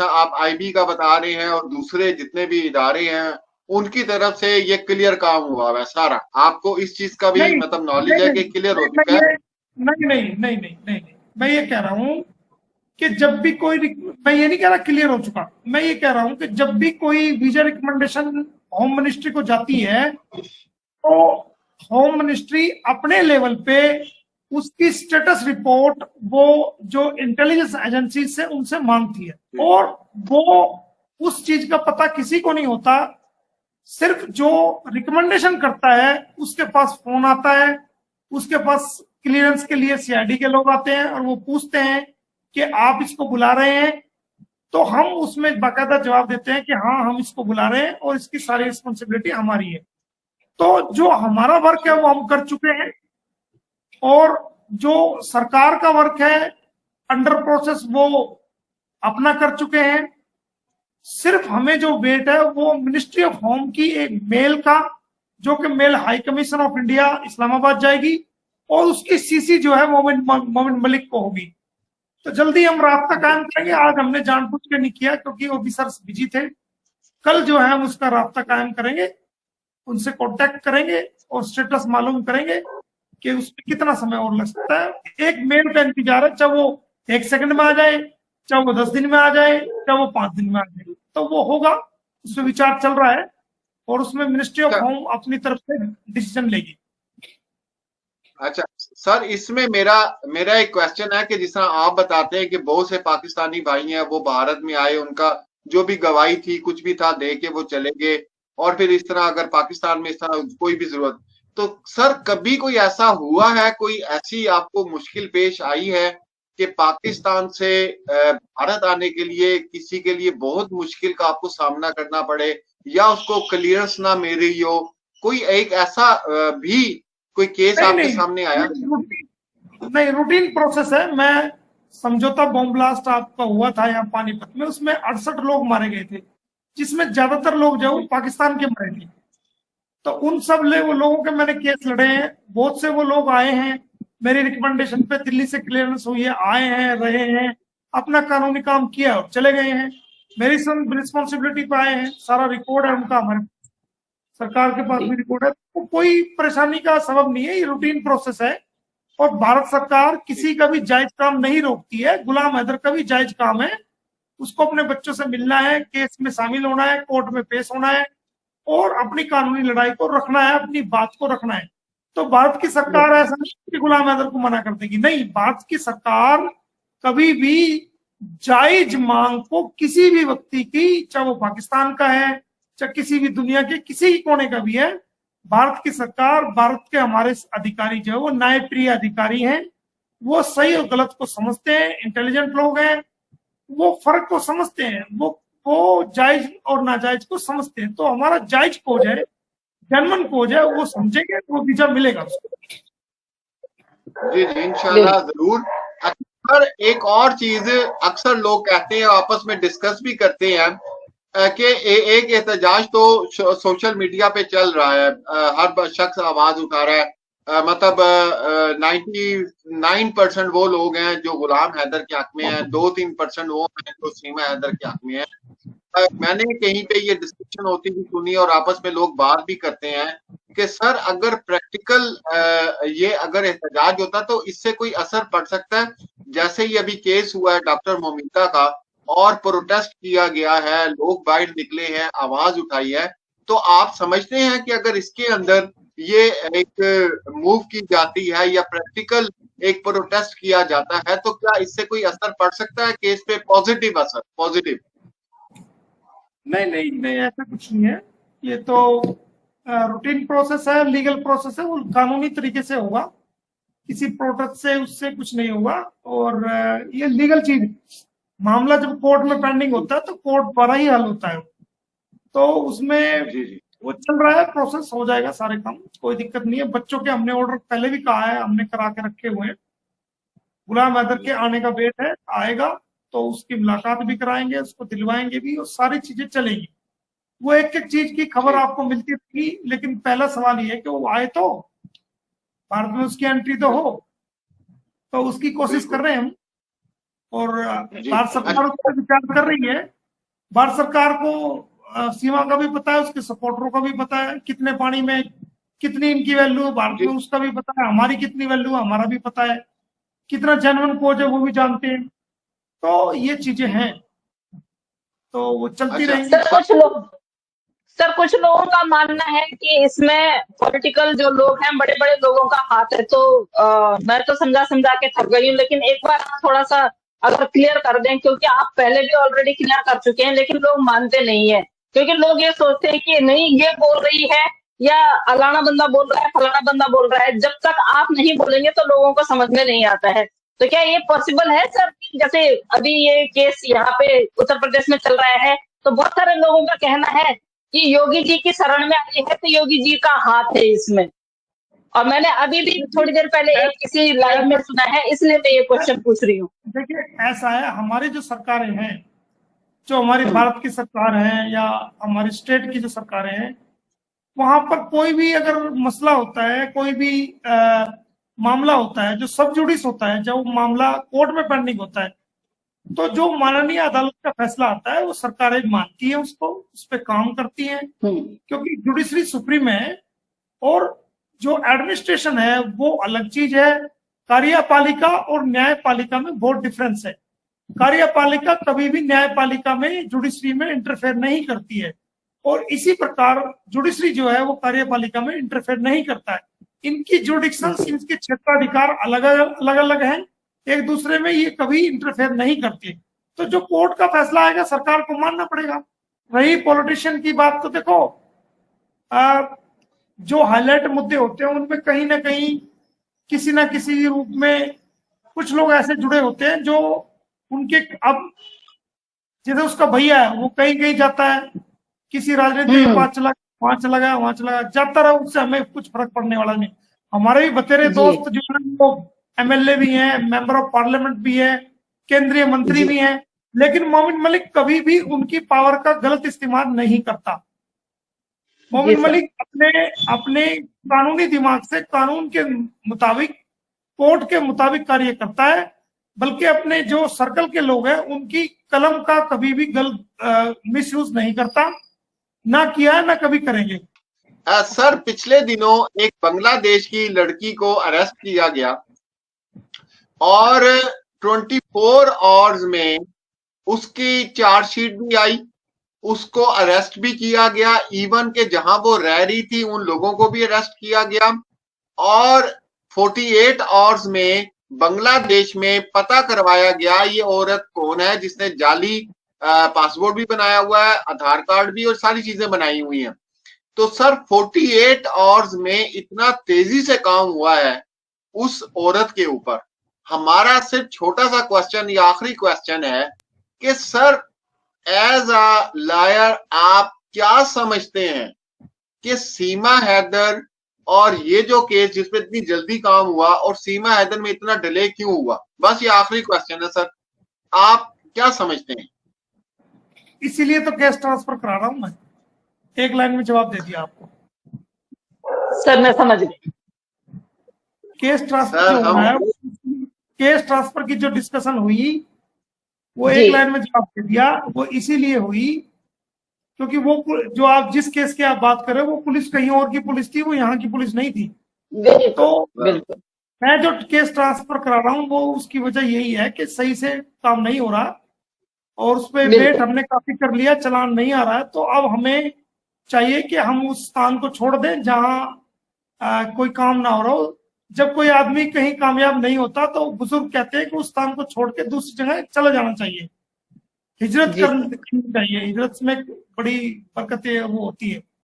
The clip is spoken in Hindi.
आप आईबी का बता रहे हैं और दूसरे जितने भी इदारे हैं उनकी तरफ से ये क्लियर काम हुआ है सारा, आपको इस चीज का भी नहीं मतलब नहीं नॉलेज है नहीं कि क्लियर हो मैं चुका है? ये नहीं नहीं नहीं नहीं नहीं नहीं मैं ये कह रहा हूँ कि जब भी कोई मैं ये नहीं कह रहा क्लियर हो चुका, मैं ये कह रहा हूँ कि जब भी कोई वीजा रिकमेंडेशन होम मिनिस्ट्री को जाती है तो होम मिनिस्ट्री अपने लेवल पे उसकी स्टेटस रिपोर्ट वो जो इंटेलिजेंस एजेंसी से उनसे मांगती है, और वो उस चीज का पता किसी को नहीं होता। सिर्फ जो रिकमेंडेशन करता है उसके पास फोन आता है, उसके पास क्लियरेंस के लिए सीआईडी के लोग आते हैं और वो पूछते हैं कि आप इसको बुला रहे हैं, तो हम उसमें बाकायदा जवाब देते हैं कि हाँ हम इसको बुला रहे हैं और इसकी सारी रिस्पॉन्सिबिलिटी हमारी है। तो जो हमारा वर्क है वो हम कर चुके हैं, और जो सरकार का वर्क है अंडर प्रोसेस वो अपना कर चुके हैं। सिर्फ हमें जो वेट है वो मिनिस्ट्री ऑफ होम की एक मेल का, जो कि mail high commission of India Islamabad जाएगी, और उसकी सीसी जो है मोमिन मलिक को होगी। तो जल्दी हम रास्ता कायम करेंगे। आज हमने जानबूझ के नहीं किया क्योंकि ऑफिसर्स बिजी थे। कल जो है हम उसका रास्ता कायम करेंगे, उनसे कांटेक्ट करेंगे और स्टेटस मालूम करेंगे कि उसमें कितना समय और लग सकता है। एक मेल का इंतजार है, चाहे वो 1 सेकंड में आ जाए, चाहे वो 10 दिन में आ जाए, चाहे वो 5 दिन में आ जाए, तो वो होगा। उसमें विचार चल रहा है और उसमें मिनिस्ट्री ऑफ होम अपनी तरफ से डिसीजन लेगी। अच्छा सर, इसमें मेरा मेरा एक क्वेश्चन है कि जिस तरह आप बताते हैं कि बहुत से पाकिस्तानी भाई हैं वो भारत में आए, उनका जो भी गवाही थी कुछ भी था दे के वो चले गए, और फिर इस तरह अगर पाकिस्तान में इस तरह कोई भी जरूरत, तो सर कभी कोई ऐसा हुआ है, कोई ऐसी आपको मुश्किल पेश आई है कि पाकिस्तान से भारत आने के लिए किसी के लिए बहुत मुश्किल का आपको सामना करना पड़े, या उसको क्लियरेंस ना मिल रही हो, कोई एक ऐसा भी कोई केस नहीं आपके नहीं सामने आया? नहीं, रूटीन प्रोसेस है। मैं समझौता बॉम्ब ब्लास्ट आपका हुआ था यहाँ पानीपत में, उसमें 68 लोग मारे गए थे, जिसमें ज्यादातर लोग जो पाकिस्तान के मरे थे। तो उन सब वो लोगों के मैंने केस लड़े हैं। बहुत से वो लोग आए हैं मेरी रिकमेंडेशन पे, दिल्ली से क्लियरेंस हुई है, आए हैं, रहे हैं, अपना कानूनी काम किया और चले गए हैं। मेरी सब रिस्पॉन्सिबिलिटी पे आए हैं, सारा रिकॉर्ड है उनका, हमारे सरकार के पास भी रिकॉर्ड है। तो कोई परेशानी का सबब नहीं है, ये रूटीन प्रोसेस है। और भारत सरकार किसी का भी जायज काम नहीं रोकती है। गुलाम हैदर का भी जायज काम है, उसको अपने बच्चों से मिलना है, केस में शामिल होना है, कोर्ट में पेश होना है और अपनी कानूनी लड़ाई को रखना है, अपनी बात को रखना है। तो भारत की सरकार ऐसा नहीं कि गुलाम हैदर को मना कर देगी, नहीं। भारत की सरकार कभी भी जायज मांग को किसी भी व्यक्ति की, चाहे वो पाकिस्तान का है चाहे किसी भी दुनिया के किसी कोने का भी है, भारत की सरकार, भारत के हमारे अधिकारी जो है वो न्यायप्रिय अधिकारी हैं। वो सही और गलत को समझते हैं, इंटेलिजेंट लोग हैं, वो फर्क को समझते हैं, वो जायज और नाजायज को समझते हैं। तो हमारा जायज खोज है, जनमन खोज है, वो समझेंगे तो वो वीजा मिलेगा उसको। जी जी इंशाल्लाह जरूर। अक्सर एक और चीज अक्सर लोग कहते हैं, आपस में डिस्कस भी करते हैं कि एक एहतजाज तो सोशल मीडिया पे चल रहा है, हर शख्स आवाज उठा रहा है, मतलब 99% वो लोग हैं जो गुलाम हैदर के हक में हैं, 2-3% वो हैं जो सीमा हैदर के हक में हैं। मैंने कहीं पे ये डिस्कशन होती भी सुनी और आपस में लोग बात भी करते हैं कि सर अगर प्रैक्टिकल ये अगर एहतजाज होता तो इससे कोई असर पड़ सकता है, जैसे ही अभी केस हुआ है डॉक्टर मोमिता का और प्रोटेस्ट किया गया है, लोग बाहर निकले हैं, आवाज उठाई है, तो आप समझते हैं कि अगर इसके अंदर ये एक मूव की जाती है या प्रैक्टिकल एक प्रोटेस्ट किया जाता है तो क्या इससे कोई असर पड़ सकता है केस पे, पॉजिटिव असर, पॉजिटिव? नहीं नहीं नहीं, ऐसा कुछ नहीं है। ये तो रूटीन प्रोसेस है, लीगल प्रोसेस है, वो कानूनी तरीके से होगा। किसी प्रोटेस्ट से उससे कुछ नहीं होगा। और ये लीगल चीज, मामला जब कोर्ट में पेंडिंग होता है तो कोर्ट द्वारा ही हल होता है। तो उसमें जी जी वो चल रहा है, प्रोसेस हो जाएगा सारे काम, कोई दिक्कत नहीं है। बच्चों के हमने ऑर्डर पहले भी कहा है, हमने करा के रखे हुए हैं। गुलाम हैदर के आने का वेट है, आएगा तो उसकी मुलाकात भी कराएंगे, उसको दिलवाएंगे भी और सारी चीजें चलेगी। वो एक एक चीज की खबर आपको मिलती रहेगी, लेकिन पहला सवाल ये है कि वो आए तो भारत में उसकी एंट्री तो हो, तो उसकी कोशिश कर रहे हैं हम। और जी भारत सरकार उस पर विचार कर रही है। भारत सरकार को सीमा का भी पता है, उसके सपोर्टरों का भी पता है, कितने पानी में कितनी इनकी वैल्यू है भारत जी में उसका भी पता है, हमारी कितनी वैल्यू है हमारा भी पता है, कितना जेन्युइन कोच है वो भी जानते हैं। तो ये चीजें हैं, तो वो चलती अच्छा रहेंगी। सर कुछ लोगों का मानना है कि इसमें पॉलिटिकल जो लोग हैं, बड़े बड़े लोगों का हाथ है। तो मैं तो समझा समझा के थक गई हूँ, लेकिन एक बार आप थोड़ा सा अगर क्लियर कर दें, क्योंकि आप पहले भी ऑलरेडी क्लियर कर चुके हैं, लेकिन लोग मानते नहीं है। क्योंकि लोग ये सोचते हैं कि नहीं ये बोल रही है या अलाना बंदा बोल रहा है, फलाना बंदा बोल रहा है, जब तक आप नहीं बोलेंगे तो लोगों को समझ में नहीं आता है। तो क्या ये पॉसिबल है सर कि जैसे अभी ये केस यहाँ पे उत्तर प्रदेश में चल रहा है, तो बहुत सारे लोगों का कहना है कि योगी जी की शरण में आई है, तो योगी जी का हाथ है इसमें। और मैंने अभी भी थोड़ी देर पहले एक किसी लाइव में सुना है, इसलिए मैं ये क्वेश्चन पूछ रही हूँ। देखिए ऐसा है, हमारी जो सरकारें हैं, जो हमारी भारत की सरकार है या हमारी स्टेट की जो सरकारें हैं, वहां पर कोई भी अगर मसला होता है, कोई भी मामला होता है जो सब जुडिस होता है, जब मामला कोर्ट में पेंडिंग होता है, तो जो माननीय अदालत का फैसला आता है वो सरकारें मानती है, उसको उस पर काम करती हैं, क्योंकि जुडिशरी सुप्रीम है और जो एडमिनिस्ट्रेशन है वो अलग चीज है। कार्यपालिका और न्यायपालिका में बहुत डिफरेंस है। कार्यपालिका कभी भी न्यायपालिका में जुडिशरी में इंटरफेयर नहीं करती है, और इसी प्रकार जुडिशरी जो है वो कार्यपालिका में इंटरफेयर नहीं करता है। इनकी जुडिक्शन, इनके क्षेत्राधिकार अलग अलग हैं, एक दूसरे में ये कभी इंटरफेयर नहीं करती। तो जो कोर्ट का फैसला आएगा सरकार को मानना पड़ेगा। रही पॉलिटिशियन की बात, तो देखो जो हाईलाइट मुद्दे होते हैं उनमें कहीं ना कहीं किसी ना किसी रूप में कुछ लोग ऐसे जुड़े होते हैं जो उनके, अब जैसे उसका भैया है वो कहीं कहीं जाता है, किसी राजनीति के पास चला, वहां चला गया, वहां चला गया, जाता रहा, उससे हमें कुछ फर्क पड़ने वाला नहीं। हमारे भी बतेरे दोस्त जो है वो एमएलए भी हैं, मेंबर ऑफ पार्लियामेंट भी है, केंद्रीय मंत्री भी हैं, लेकिन मोमिन मलिक कभी भी उनकी पावर का गलत इस्तेमाल नहीं करता। मोमिन मलिक अपने कानूनी दिमाग से कानून के मुताबिक, कोर्ट के मुताबिक कार्य करता है, बल्कि अपने जो सर्कल के लोग हैं उनकी कलम का कभी भी गलत मिसयूज नहीं करता, ना किया है ना कभी करेंगे। सर पिछले दिनों एक बांग्लादेश की लड़की को अरेस्ट किया गया और 24 आवर्स में उसकी चार्जशीट भी आई, उसको अरेस्ट भी किया गया, इवन के जहां वो रह रही थी उन लोगों को भी अरेस्ट किया गया, और 48 आवर्स में बांग्लादेश में पता करवाया गया ये औरत कौन है जिसने जाली पासपोर्ट भी बनाया हुआ है, आधार कार्ड भी और सारी चीजें बनाई हुई हैं। तो सर 48 आवर्स में इतना तेजी से काम हुआ है उस औरत के ऊपर। हमारा सिर्फ छोटा सा क्वेश्चन, ये आखिरी क्वेश्चन है कि सर एज अ लॉयर आप क्या समझते हैं कि सीमा हैदर और ये जो केस जिसमें इतनी जल्दी काम हुआ और सीमा हैदर में इतना डिले क्यों हुआ? बस ये आखिरी क्वेश्चन है सर, आप क्या समझते हैं? इसीलिए तो केस ट्रांसफर करा रहा हूं मैं, एक लाइन में जवाब दे दिया आपको। सर मैं समझ गई। केस ट्रांसफर जो है, केस ट्रांसफर की जो डिस्कशन हुई वो एक लाइन में जवाब दे दिया। वो इसीलिए हुई क्योंकि वो जो आप जिस केस की आप बात कर रहे हो वो पुलिस कहीं और की पुलिस थी, वो यहाँ की पुलिस नहीं थी। तो मैं जो केस ट्रांसफर करा रहा हूँ वो उसकी वजह यही है कि सही से काम नहीं हो रहा और उस पर वेट हमने काफी कर लिया, चलान नहीं आ रहा है। तो अब हमें चाहिए कि हम उस स्थान को छोड़ दें जहां कोई काम ना हो रहा हो। जब कोई आदमी कहीं कामयाब नहीं होता तो बुजुर्ग कहते हैं कि उस स्थान को छोड़ के दूसरी जगह चला जाना चाहिए, हिजरत करनी चाहिए। हिजरत में बड़ी बरकतें वो होती है।